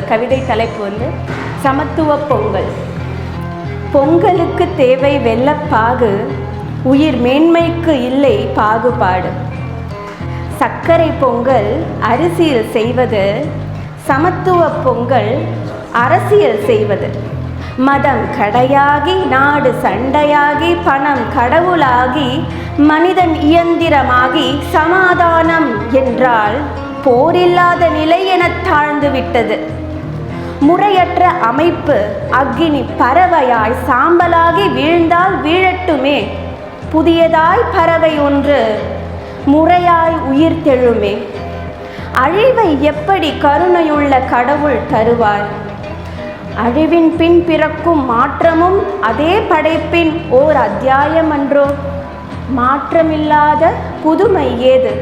கவிதை தலைப்பு சமத்துவ பொங்கல். பொங்கலுக்கு தேவை வெல்லப்பாகு, உயிர் மேன்மைக்கு இல்லை பாகுபாடு. சர்க்கரை பொங்கல் அரிசியில் செய்வது, சமத்துவ பொங்கல் அரசியல் செய்வது. மதம் கடையாகி நாடு சண்டையாகி பணம் கடவுளாகி மனிதன் இயந்திரமாகி சமாதானம் என்றால் போரில்லாத நிலை என தாழ்ந்து விட்டது. முறையற்ற அமைப்பு அக்கினி பறவையாய் சாம்பலாகி வீழ்ந்தால் வீழட்டுமே, புதியதாய் பறவை ஒன்று முறையாய் உயிர் தெழுமே. அழிவை எப்படி கருணையுள்ள கடவுள் தருவார்? அழிவின் பின் பிறக்கும் மாற்றமும் அதே படைப்பின் ஓர் அத்தியாயம் அன்றோ? மாற்றமில்லாத புதுமை ஏது?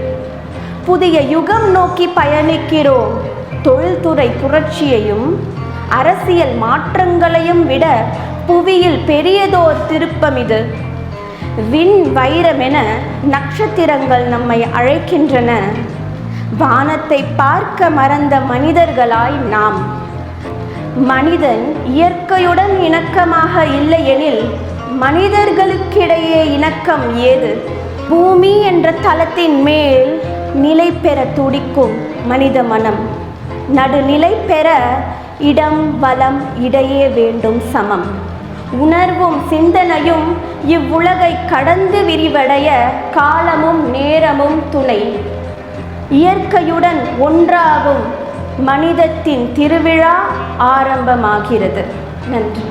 புதிய யுகம் நோக்கி பயணிக்கிறோம். தொழில்துறை புரட்சியையும் அரசியல் மாற்றங்களையும் விட புவியில் பெரியதோர் திருப்பம் இது. விண் வைரமென நட்சத்திரங்கள் நம்மை அழைக்கின்றன. வானத்தை பார்க்க மறந்த மனிதர்களாய் நாம். மனிதன் இயற்கையுடன் இணக்கமாக இல்லையெனில் மனிதர்களுக்கிடையே இணக்கம் ஏது? பூமி என்ற தளத்தின் மேல் நிலை பெற துடிக்கும் மனித மனம். நடுநிலை பெற இடம் வலம் இடையே வேண்டும் சமம். உணர்வும் சிந்தனையும் இவ்வுலகை கடந்து விரிவடைய காலமும் நேரமும் துணை. இயற்கையுடன் ஒன்றாகும் மனிதத்தின் திருவிழா ஆரம்பமாகிறது. நன்றி.